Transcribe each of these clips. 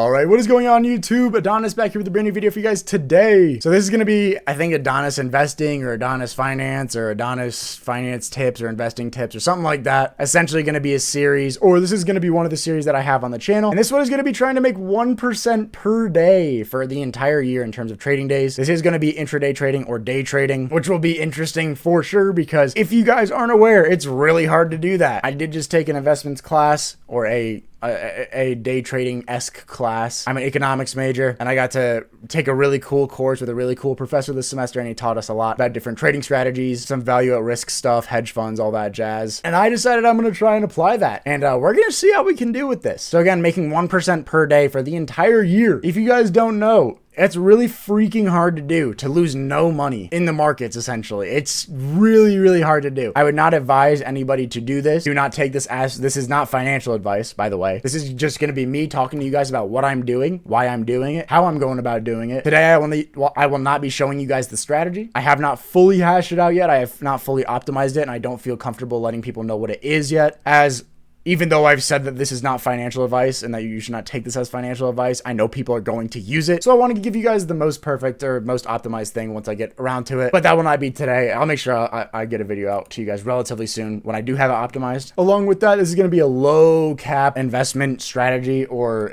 All right, what is going on YouTube? Adonis back here with a brand new video for you guys today. So this is going to be, I think, Adonis investing or Adonis finance or Adonis finance tips or investing tips or something like that. Essentially going to be a series, or this is going to be one of the series that I have on the channel. And this one is going to be trying to make 1% per day for the entire year in terms of trading days. This is going to be intraday trading or day trading, which will be interesting for sure, because if you guys aren't aware, it's really hard to do that. I did just take an investments class or a day trading-esque class. I'm an economics major, and I got to take a really cool course with a really cool professor this semester, and he taught us a lot about different trading strategies, some value at risk stuff, hedge funds, all that jazz. And I decided I'm going to try and apply that, and we're going to see how we can do with this. So again, making 1% per day for the entire year. If you guys don't know, it's really freaking hard to do, to lose no money in the markets, essentially. It's really, really hard to do. I would not advise anybody to do this. Do not take this as, this is not financial advice, by the way. This is just going to be me talking to you guys about what I'm doing, why I'm doing it, how I'm going about doing it. Today, I will not be showing you guys the strategy. I have not fully hashed it out yet. I have not fully optimized it, and I don't feel comfortable letting people know what it is yet, as even though I've said that this is not financial advice and that you should not take this as financial advice, I know people are going to use it. So I want to give you guys the most perfect or most optimized thing once I get around to it. But that will not be today. I'll make sure I get a video out to you guys relatively soon when I do have it optimized. Along with that, this is going to be a low cap investment strategy, or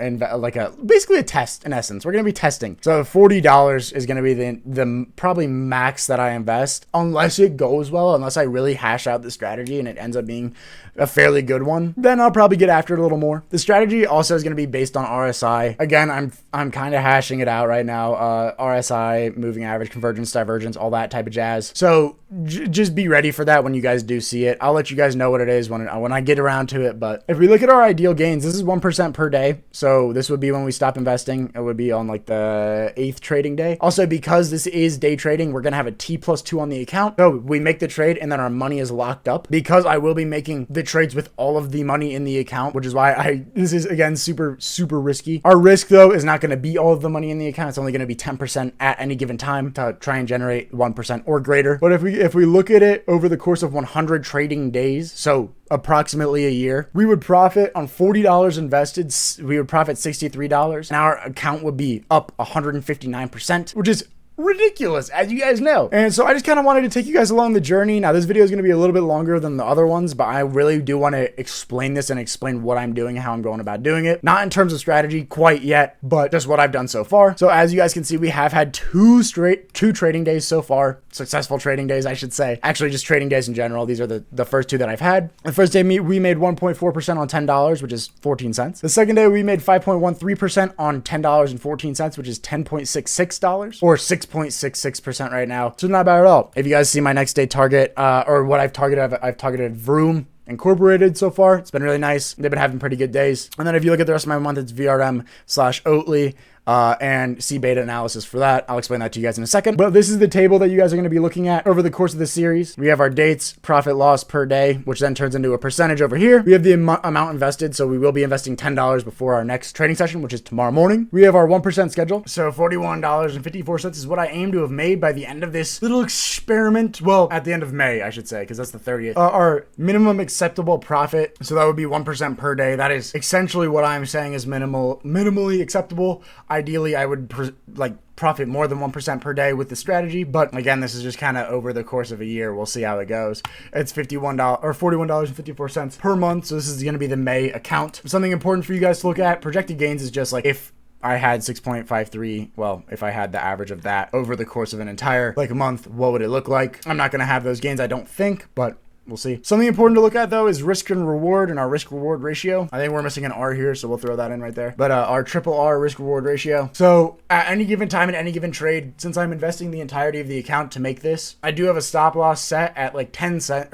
basically a test in essence. We're going to be testing. So $40 is going to be the probably max that I invest, unless it goes well, unless I really hash out the strategy and it ends up being a fairly good one. Then I'll probably get after it a little more. The strategy also is going to be based on RSI. Again, I'm kind of hashing it out right now. RSI, moving average, convergence, divergence, all that type of jazz. So just be ready for that when you guys do see it. I'll let you guys know what it is when I get around to it. But if we look at our ideal gains, this is 1% per day. So this would be when we stop investing. It would be on like the 8th trading day. Also, because this is day trading, we're going to have a T+2 on the account. So we make the trade and then our money is locked up, because I will be making the trades with all of the money in the account, which is why this is again super risky. Our risk though is not going to be all of the money in the account. It's only going to be 10% at any given time to try and generate 1% or greater. But if we look at it over the course of 100 trading days, so approximately a year, we would profit on $40 invested. We would profit $63, and our account would be up 159%, which is ridiculous, as you guys know. And so I just kind of wanted to take you guys along the journey. Now this video is going to be a little bit longer than the other ones, but I really do want to explain this and explain what I'm doing, how I'm going about doing it. Not in terms of strategy quite yet, but just what I've done so far. So as you guys can see, we have had two trading days so far. Successful trading days, I should say. Actually, just trading days in general. These are the first two that I've had. The first day we made 1.4% on $10, which is 14 cents. The second day we made 5.13% on $10.14, which is $10.66, or 6.66% right now. So not bad at all. If you guys see my next day target, or what I've targeted Vroom Incorporated so far. It's been really nice. They've been having pretty good days. And then if you look at the rest of my month, it's VRM/Oatly. And see beta analysis for that. I'll explain that to you guys in a second. But this is the table that you guys are going to be looking at over the course of the series. We have our dates, profit loss per day, which then turns into a percentage over here. We have the amount invested, so we will be investing $10 before our next trading session, which is tomorrow morning. We have our 1% schedule, so $41.54 is what I aim to have made by the end of this little experiment. Well, at the end of May, I should say, because that's the 30th. Our minimum acceptable profit, so that would be 1% per day. That is essentially what I'm saying is minimally acceptable. Ideally, I would profit more than 1% per day with the strategy, but again, this is just kind of over the course of a year. We'll see how it goes. It's $51 or $41.54 per month, so this is going to be the May account. Something important for you guys to look at, projected gains, is just like if I had 6.53, well, if I had the average of that over the course of an entire month, what would it look like? I'm not going to have those gains, I don't think, but we'll see. Something important to look at though is risk and reward and our risk reward ratio. I think we're missing an R here, so we'll throw that in right there. But our triple R risk reward ratio. So at any given time in any given trade, since I'm investing the entirety of the account to make this, I do have a stop loss set at like 10%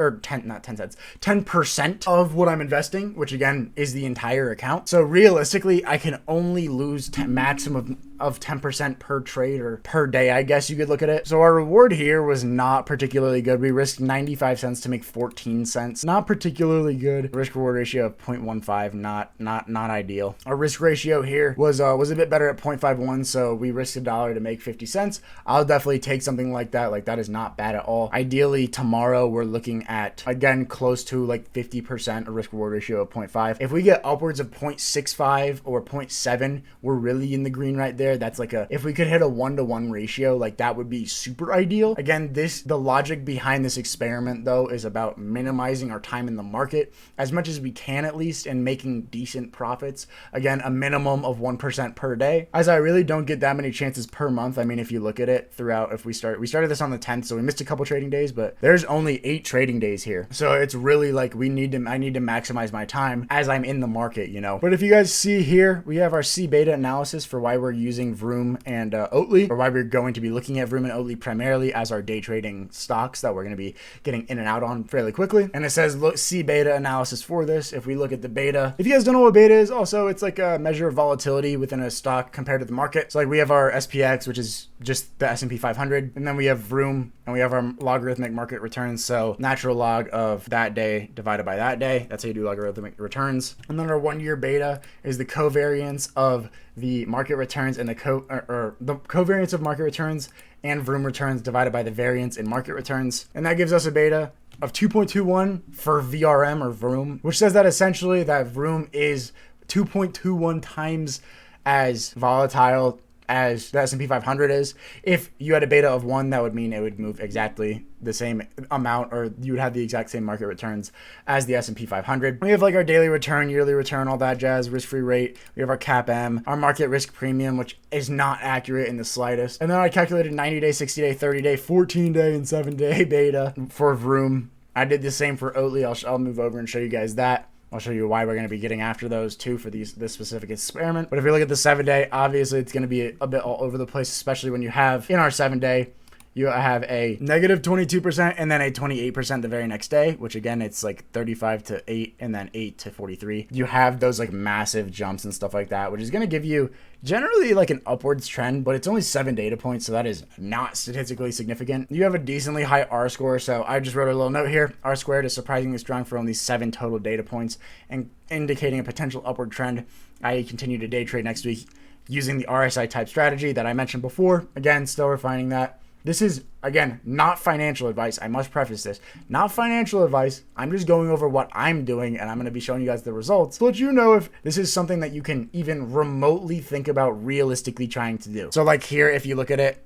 of what I'm investing, which again is the entire account. So realistically, I can only lose maximum of 10% per trade or per day, I guess you could look at it. So our reward here was not particularly good. We risked 95 cents to make 4 14 cents. Not particularly good. Risk reward ratio of 0.15, not ideal. Our risk ratio here was a bit better at 0.51, so we risked $1 to make 50 cents. I'll definitely take something like that. Like, that is not bad at all. Ideally, tomorrow we're looking at, again, close to like 50%, a risk reward ratio of 0.5. If we get upwards of 0.65 or 0.7, we're really in the green right there. That's like if we could hit a 1-to-1 ratio, like that would be super ideal. Again, the logic behind this experiment though is about minimizing our time in the market as much as we can, at least, and making decent profits. Again, a minimum of 1% per day, as I really don't get that many chances per month. I mean, if you look at it throughout, we started this on the 10th, so we missed a couple trading days, but there's only 8 trading days here. So it's really like I need to maximize my time as I'm in the market, you know. But if you guys see here, we have our C beta analysis for why we're using Vroom and Oatly, or why we're going to be looking at Vroom and Oatly primarily as our day trading stocks that we're going to be getting in and out on fairly quickly. And it says, look, C beta analysis for this. If we look at the beta, if you guys don't know what beta is, also it's like a measure of volatility within a stock compared to the market. So like we have our SPX, which is just the S&P 500, and then we have Vroom, and we have our logarithmic market returns. So natural log of that day divided by that day. That's how you do logarithmic returns. And then our 1-year beta is the covariance of the market returns and the covariance of market returns and Vroom returns divided by the variance in market returns. And that gives us a beta of 2.21 for VRM or Vroom, which says that essentially that Vroom is 2.21 times as volatile as the S&P 500 is. If you had a beta of 1, that would mean it would move exactly the same amount, or you would have the exact same market returns as the S&P 500. We have like our daily return, yearly return, all that jazz, risk-free rate. We have our CAPM, our market risk premium, which is not accurate in the slightest. And then I calculated 90-day, 60-day, 30-day, 14-day, and 7-day beta for Vroom. I did the same for Oatly. I'll move over and show you guys that. I'll show you why we're going to be getting after those too for this specific experiment. But if you look at the 7-day, obviously it's going to be a bit all over the place, especially when you have in our 7-day, you have a negative 22% and then a 28% the very next day, which again, it's like 35 to 8 and then 8 to 43. You have those like massive jumps and stuff like that, which is going to give you generally like an upwards trend, but it's only 7 data points, so that is not statistically significant. You have a decently high R score, so I just wrote a little note here. R squared is surprisingly strong for only 7 total data points and indicating a potential upward trend. I continue to day trade next week using the RSI type strategy that I mentioned before. Again, still refining that. This is, again, not financial advice. I must preface this. Not financial advice. I'm just going over what I'm doing, and I'm going to be showing you guys the results to let you know if this is something that you can even remotely think about realistically trying to do. So like here, if you look at it,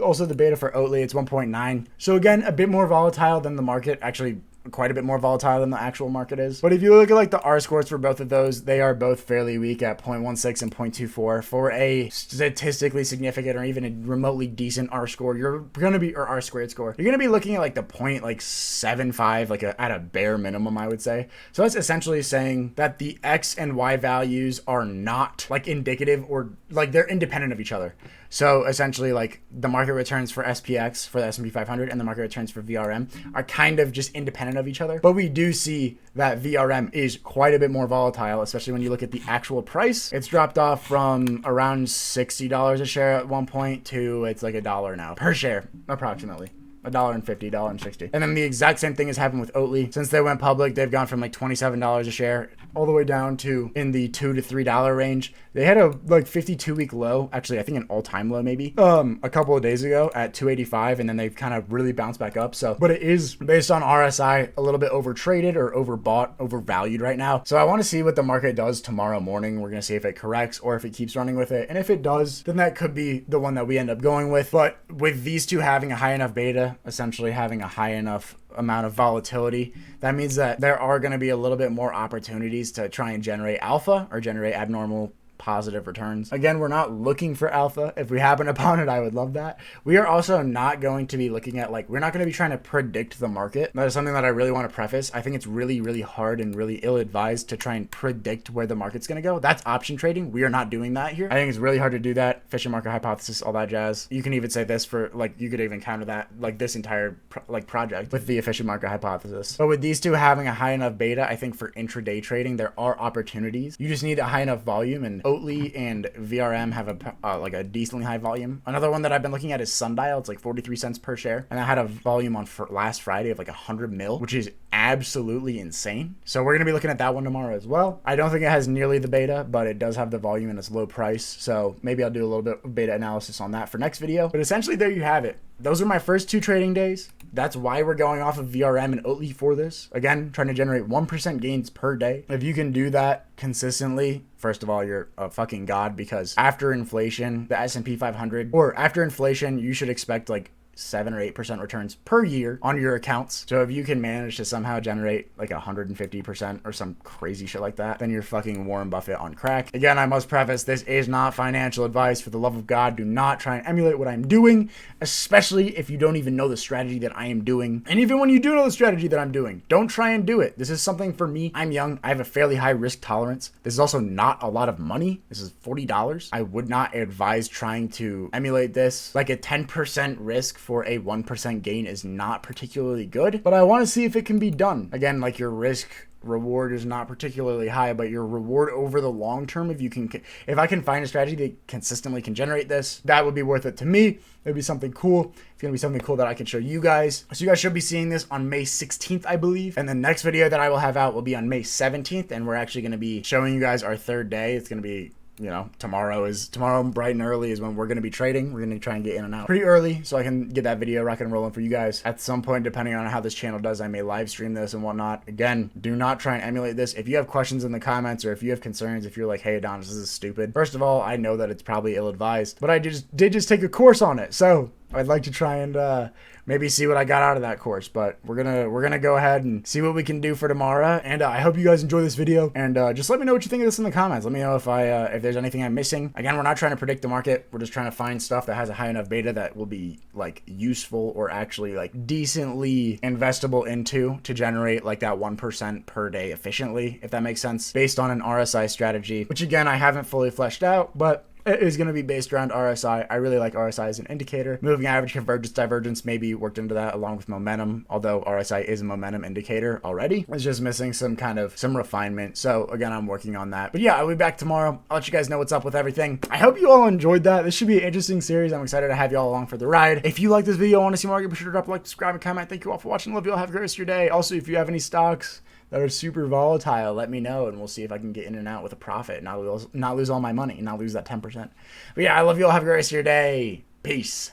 also the beta for Oatly, it's 1.9. So again, a bit more volatile than the market. Actually, quite a bit more volatile than the actual market is. But if you look at like the R scores for both of those, they are both fairly weak at 0.16 and 0.24. For a statistically significant or even a remotely decent R score, you're going to be, or R squared score, you're going to be looking at like the 0.75, like at a bare minimum, I would say. So that's essentially saying that the X and Y values are not like indicative, or like they're independent of each other. So essentially, like the market returns for SPX for the S&P 500 and the market returns for VRM are kind of just independent of each other. But we do see that VRM is quite a bit more volatile, especially when you look at the actual price. It's dropped off from around $60 a share at one point to it's like $1 now per share, approximately. $1.50, $1.60. And then the exact same thing has happened with Oatly. Since they went public, they've gone from like $27 a share all the way down to in the $2 to $3 range. They had a like 52-week low, actually I think an all-time low maybe, a couple of days ago at 285, and then they've kind of really bounced back up. So, but it is based on RSI a little bit overtraded or overbought, overvalued right now. So I want to see what the market does tomorrow morning. We're going to see if it corrects or if it keeps running with it. And if it does, then that could be the one that we end up going with. But with these two having a high enough beta, essentially having a high enough amount of volatility, that means that there are going to be a little bit more opportunities to try and generate alpha or generate abnormal positive returns. Again, we're not looking for alpha. If we happen upon it, I would love that. We are also not going to be looking at we're not going to be trying to predict the market. That is something that I really want to preface. I think it's really, really hard and really ill-advised to try and predict where the market's going to go. That's option trading. We are not doing that here. I think it's really hard to do that. Efficient market hypothesis, all that jazz. You can even say this for you could even counter that this entire project with the efficient market hypothesis. But with these two having a high enough beta, I think for intraday trading, there are opportunities. You just need a high enough volume, and Oatly and VRM have like a decently high volume. Another one that I've been looking at is Sundial. It's like 43 cents per share, and I had a volume on last Friday of like 100 mil, which is absolutely insane. So we're gonna be looking at that one tomorrow as well. I don't think it has nearly the beta, but it does have the volume and it's low price. So maybe I'll do a little bit of beta analysis on that for next video. But essentially, there you have it. Those are my first 2 trading days. That's why we're going off of VRM and Oatly for this. Again, trying to generate 1% gains per day. If you can do that consistently, first of all, you're a fucking god, because after inflation, the S&P 500, or after inflation, you should expect like 7 or 8% returns per year on your accounts. So if you can manage to somehow generate like 150% or some crazy shit like that, then you're fucking Warren Buffett on crack. Again, I must preface, this is not financial advice. For the love of God, do not try and emulate what I'm doing, especially if you don't even know the strategy that I am doing. And even when you do know the strategy that I'm doing, don't try and do it. This is something for me. I'm young. I have a fairly high risk tolerance. This is also not a lot of money. This is $40. I would not advise trying to emulate this. Like a 10% risk for a 1% gain is not particularly good, but I want to see if it can be done. Again, like your risk reward is not particularly high, but your reward over the long term, if I can find a strategy that consistently can generate this, that would be worth it to me. It would be something cool. It's going to be something cool that I can show you guys. So you guys should be seeing this on May 16th, I believe. And the next video that I will have out will be on May 17th. And we're actually going to be showing you guys our 3rd day. It's going to be, you know, tomorrow bright and early is when we're going to be trading. We're going to try and get in and out pretty early so I can get that video rocking and rolling for you guys. At some point, depending on how this channel does, I may live stream this and whatnot. Again, do not try and emulate this. If you have questions in the comments, or if you have concerns, if you're like, hey, Adonis, this is stupid. First of all, I know that it's probably ill-advised, but I did just take a course on it. So I'd like to try and maybe see what I got out of that course, but we're gonna go ahead and see what we can do for tomorrow. And I hope you guys enjoy this video, and just let me know what you think of this in the comments. Let me know if there's anything I'm missing. Again, we're not trying to predict the market. We're just trying to find stuff that has a high enough beta that will be like useful or actually like decently investable into to generate like that 1% per day efficiently, if that makes sense, based on an RSI strategy, which again I haven't fully fleshed out, but it is going to be based around RSI. I really like RSI as an indicator. Moving average, convergence, divergence maybe worked into that along with momentum, although RSI is a momentum indicator already. It's just missing some refinement. So again, I'm working on that. But yeah, I'll be back tomorrow. I'll let you guys know what's up with everything. I hope you all enjoyed that. This should be an interesting series. I'm excited to have you all along for the ride. If you like this video, want to see more, be sure to drop a like, subscribe, and comment. Thank you all for watching. Love you all. Have a great rest of your day. Also, if you have any stocks that are super volatile, let me know, and we'll see if I can get in and out with a profit, not lose all my money, and not lose that 10%. But yeah, I love you all. Have a great rest of your day. Peace.